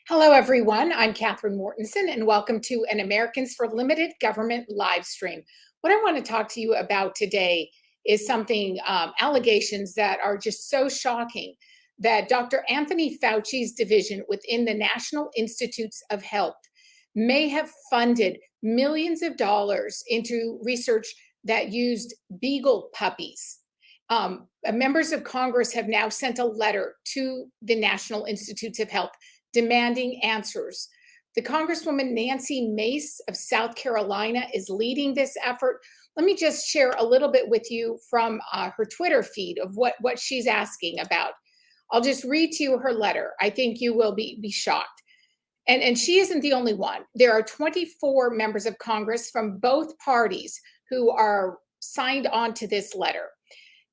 Hello, everyone. I'm Catherine Mortensen, and welcome to an Americans for Limited Government live stream. What I want to talk to you about today is something, allegations that are just so shocking that Dr. Anthony Fauci's division within the National Institutes of Health may have funded millions of dollars into research that used beagle puppies. Members of Congress have now sent a letter to the National Institutes of Health demanding answers. The Congresswoman Nancy Mace of South Carolina is leading this effort. Let me just share a little bit with you from her Twitter feed of what she's asking about. I'll just read to you her letter. I think you will be shocked. And she isn't the only one. There are 24 members of Congress from both parties who are signed on to this letter.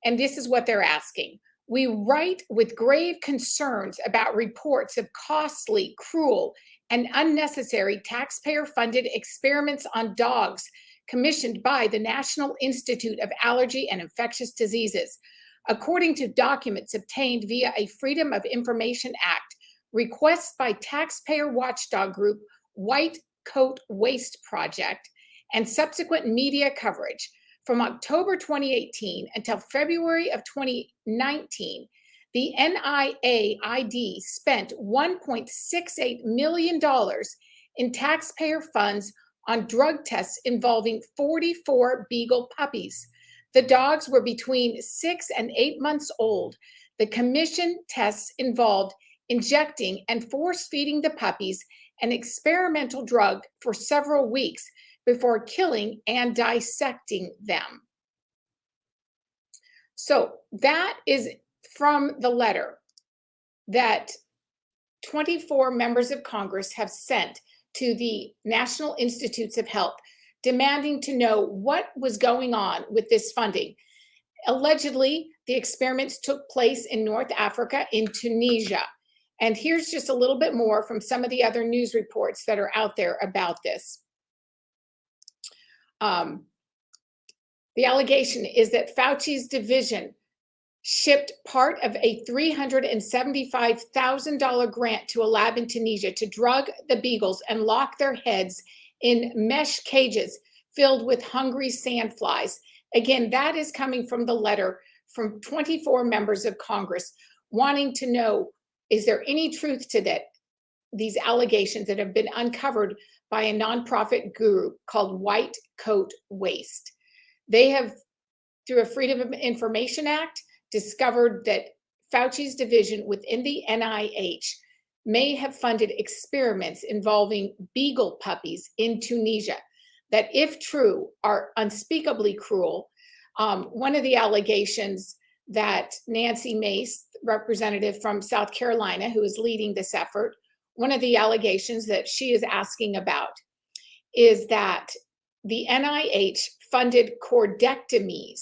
And this is what they're asking. We write with grave concerns about reports of costly, cruel, and unnecessary taxpayer-funded experiments on dogs commissioned by the National Institute of Allergy and Infectious Diseases. According to documents obtained via a Freedom of Information Act, requests by taxpayer watchdog group White Coat Waste Project, and subsequent media coverage, from October 2018 until February of 2019, the NIAID spent $1.68 million in taxpayer funds on drug tests involving 44 beagle puppies. The dogs were between 6 and 8 months old. The commission tests involved injecting and force feeding the puppies an experimental drug for several weeks before killing and dissecting them. So that is from the letter that 24 members of Congress have sent to the National Institutes of Health, demanding to know what was going on with this funding. Allegedly, the experiments took place in North Africa, in Tunisia. And here's just a little bit more from some of the other news reports that are out there about this. The allegation is that Fauci's division shipped part of a $375,000 grant to a lab in Tunisia to drug the beagles and lock their heads in mesh cages filled with hungry sandflies. Again, that is coming from the letter from 24 members of Congress wanting to know, is there any truth to that? These allegations that have been uncovered by a nonprofit group called White Coat Waste. They have, through a Freedom of Information Act, discovered that Fauci's division within the NIH may have funded experiments involving beagle puppies in Tunisia that, if true, are unspeakably cruel. One of the allegations that Nancy Mace, representative from South Carolina, who is leading this effort, one of the allegations that she is asking about is that the NIH funded cordectomies.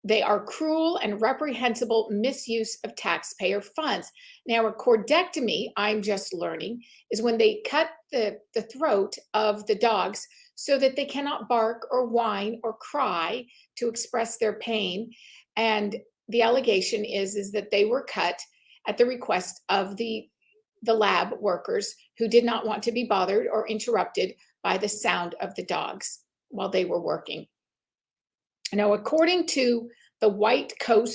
They are cruel and reprehensible misuse of taxpayer funds. Now, a cordectomy, I'm just learning, is when they cut the throat of the dogs so that they cannot bark or whine or cry to express their pain. And the allegation is that they were cut at the request of the lab workers who did not want to be bothered or interrupted by the sound of the dogs while they were working. Now, according to the White Coat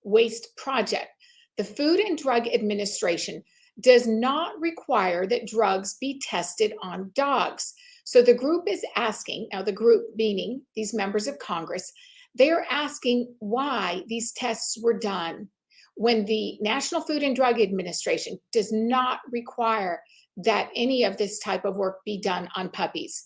Waste Project, the Food and Drug Administration does not require that drugs be tested on dogs. So the group is asking, now the group meaning these members of Congress, they are asking why these tests were done when the National Food and Drug Administration does not require that any of this type of work be done on puppies.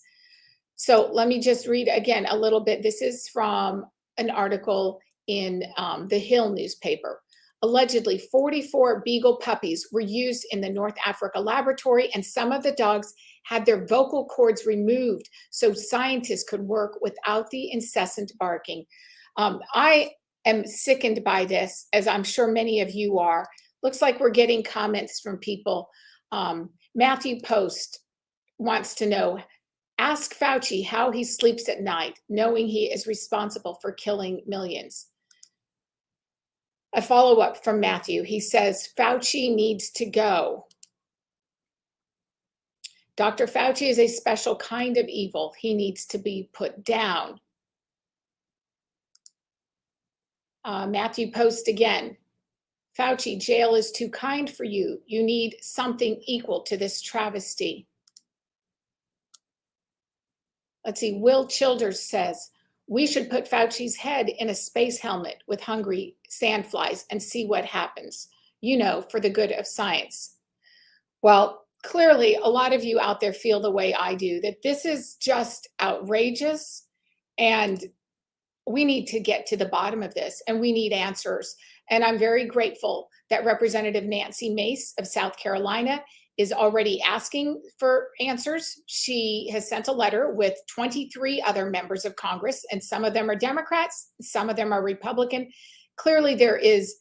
So let me just read again a little bit. This is from an article in the Hill newspaper. Allegedly, 44 beagle puppies were used in the North Africa laboratory, and some of the dogs had their vocal cords removed so scientists could work without the incessant barking. I am sickened by this, as I'm sure many of you are. Looks like we're getting comments from people. Matthew Post wants to know, ask Fauci how he sleeps at night, knowing he is responsible for killing millions. A follow-up from Matthew. He says, Fauci needs to go. Dr. Fauci is a special kind of evil. He needs to be put down. Matthew posts again. Fauci, jail is too kind for you. You need something equal to this travesty. Let's see. Will Childers says, we should put Fauci's head in a space helmet with hungry sandflies and see what happens, for the good of science. Well, clearly, a lot of you out there feel the way I do, that this is just outrageous, and we need to get to the bottom of this, and we need answers. And I'm very grateful that Representative Nancy Mace of South Carolina is already asking for answers. She has sent a letter with 23 other members of Congress, and some of them are Democrats, some of them are Republican. Clearly, there is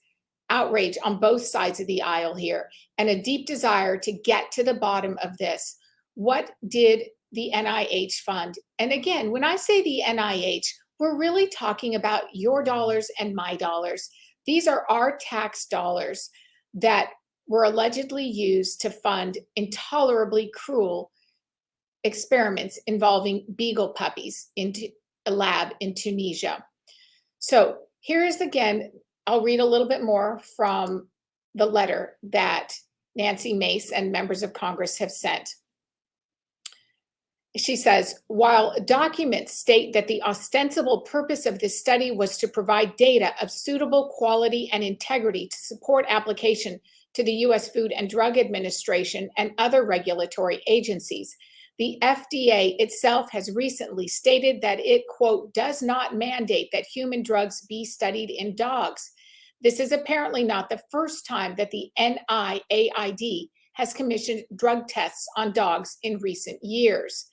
outrage on both sides of the aisle here, and a deep desire to get to the bottom of this. What did the NIH fund? And again, when I say the NIH, we're really talking about your dollars and my dollars. These are our tax dollars that were allegedly used to fund intolerably cruel experiments involving beagle puppies into a lab in Tunisia. So here is again, I'll read a little bit more from the letter that Nancy Mace and members of Congress have sent. She says, while documents state that the ostensible purpose of this study was to provide data of suitable quality and integrity to support application to the U.S. Food and Drug Administration and other regulatory agencies, the FDA itself has recently stated that it, quote, does not mandate that human drugs be studied in dogs. This is apparently not the first time that the NIAID has commissioned drug tests on dogs in recent years.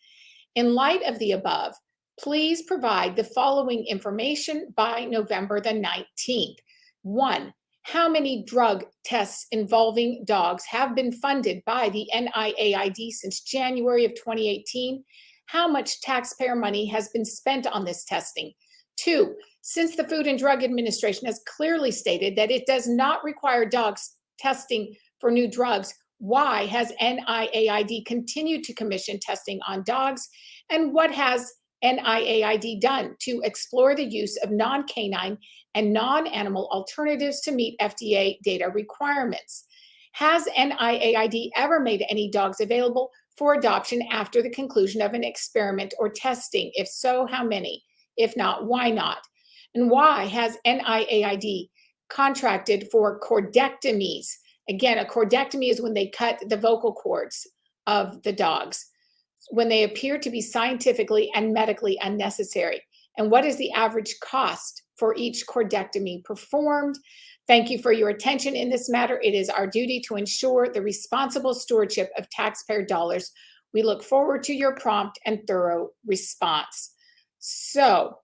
In light of the above, please provide the following information by November the 19th. 1. How many drug tests involving dogs have been funded by the NIAID since January of 2018? How much taxpayer money has been spent on this testing? 2. Since the Food and Drug Administration has clearly stated that it does not require dogs testing for new drugs, why has NIAID continued to commission testing on dogs? And what has NIAID done to explore the use of non-canine and non-animal alternatives to meet FDA data requirements? Has NIAID ever made any dogs available for adoption after the conclusion of an experiment or testing? If so, how many? If not, why not? And why has NIAID contracted for cordectomies? Again, a cordectomy is when they cut the vocal cords of the dogs, when they appear to be scientifically and medically unnecessary. And what is the average cost for each cordectomy performed? Thank you for your attention in this matter. It is our duty to ensure the responsible stewardship of taxpayer dollars. We look forward to your prompt and thorough response. So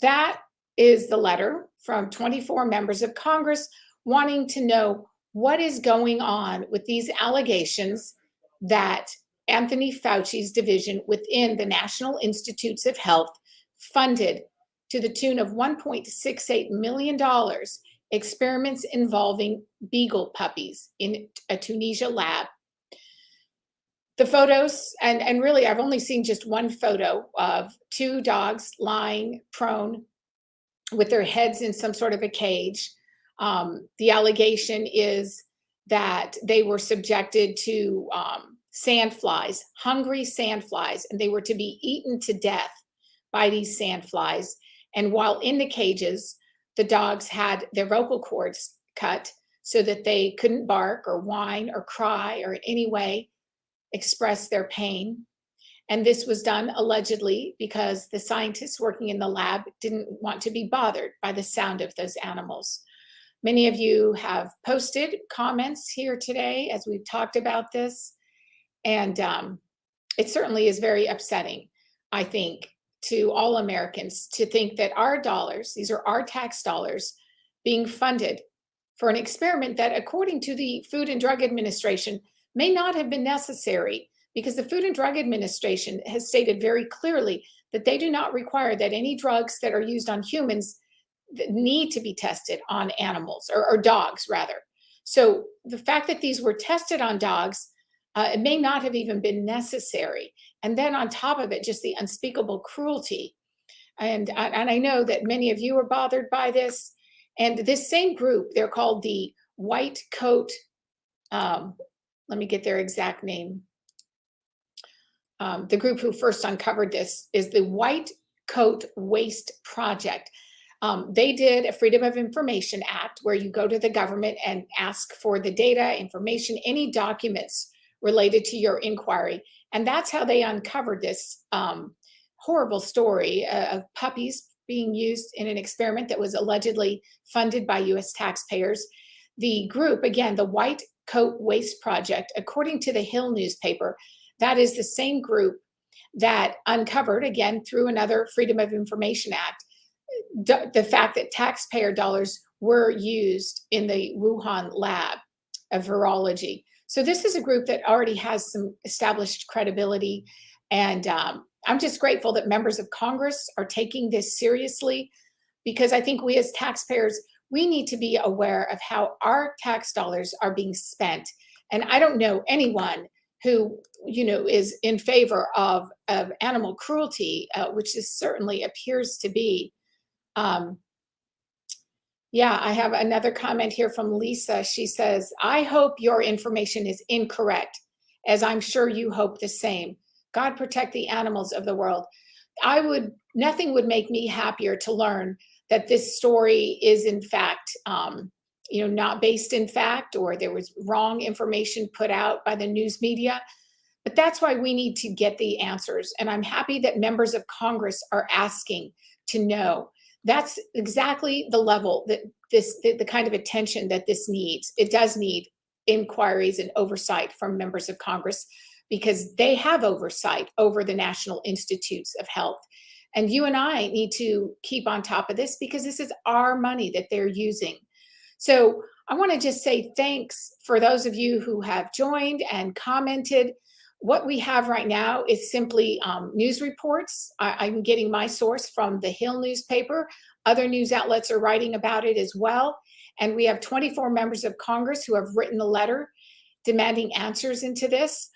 that is the letter from 24 members of Congress wanting to know what is going on with these allegations that Anthony Fauci's division within the National Institutes of Health funded to the tune of $1.68 million experiments involving beagle puppies in a Tunisia lab. The photos, and really I've only seen just one photo of two dogs lying prone with their heads in some sort of a cage. The allegation is that they were subjected to sandflies, hungry sandflies, and they were to be eaten to death by these sandflies. And while in the cages, the dogs had their vocal cords cut so that they couldn't bark or whine or cry or in any way express their pain. And this was done allegedly because the scientists working in the lab didn't want to be bothered by the sound of those animals. Many of you have posted comments here today as we've talked about this. And it certainly is very upsetting, I think, to all Americans to think that our dollars, these are our tax dollars, being funded for an experiment that, according to the Food and Drug Administration, may not have been necessary, because the Food and Drug Administration has stated very clearly that they do not require that any drugs that are used on humans that need to be tested on animals or dogs rather. So the fact that these were tested on dogs, it may not have even been necessary. And then on top of it, just the unspeakable cruelty. And I know that many of you are bothered by this. And this same group, they're called the White Coat. Let me get their exact name. The group who first uncovered this is the White Coat Waste Project. They did a Freedom of Information Act where you go to the government and ask for the data, information, any documents related to your inquiry. And that's how they uncovered this horrible story of puppies being used in an experiment that was allegedly funded by US taxpayers. The group, again, the White Coat Waste Project, according to the Hill newspaper, that is the same group that uncovered, again, through another Freedom of Information Act, the fact that taxpayer dollars were used in the Wuhan lab of virology. So this is a group that already has some established credibility. And I'm just grateful that members of Congress are taking this seriously, because I think we as taxpayers, we need to be aware of how our tax dollars are being spent. And I don't know anyone who, is in favor of animal cruelty, which this certainly appears to be. Yeah, I have another comment here from Lisa. She says, I hope your information is incorrect, as I'm sure you hope the same. God protect the animals of the world. Nothing would make me happier to learn that this story is in fact, not based in fact, or there was wrong information put out by the news media. But that's why we need to get the answers. And I'm happy that members of Congress are asking to know. That's exactly the level that the kind of attention that this needs. It does need inquiries and oversight from members of Congress, because they have oversight over the National Institutes of Health. And you and I need to keep on top of this, because this is our money that they're using. So I want to just say thanks for those of you who have joined and commented. What we have right now is simply news reports. I'm getting my source from the Hill newspaper. Other news outlets are writing about it as well. And we have 24 members of Congress who have written a letter demanding answers into this.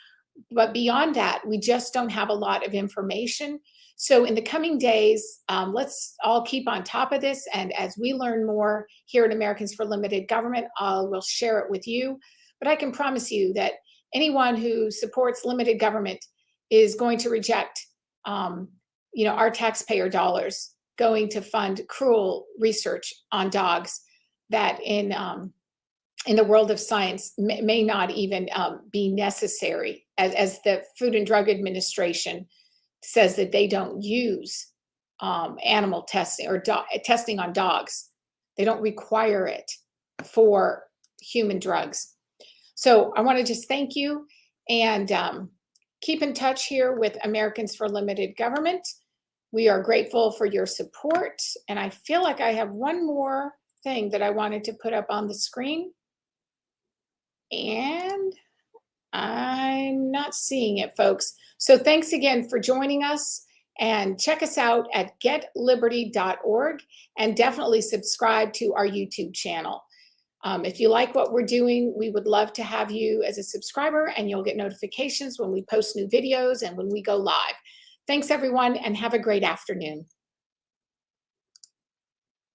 But beyond that, we just don't have a lot of information. So in the coming days, let's all keep on top of this. And as we learn more here at Americans for Limited Government, we'll share it with you. But I can promise you that anyone who supports limited government is going to reject, our taxpayer dollars going to fund cruel research on dogs that in the world of science may not even be necessary, as the Food and Drug Administration says that they don't use animal testing or testing on dogs. They don't require it for human drugs. So I want to just thank you, and keep in touch here with Americans for Limited Government. We are grateful for your support. And I feel like I have one more thing that I wanted to put up on the screen, and I'm not seeing it, folks. So thanks again for joining us, and check us out at getliberty.org, and definitely subscribe to our YouTube channel. If you like what we're doing, we would love to have you as a subscriber, and you'll get notifications when we post new videos and when we go live. Thanks, everyone, and have a great afternoon.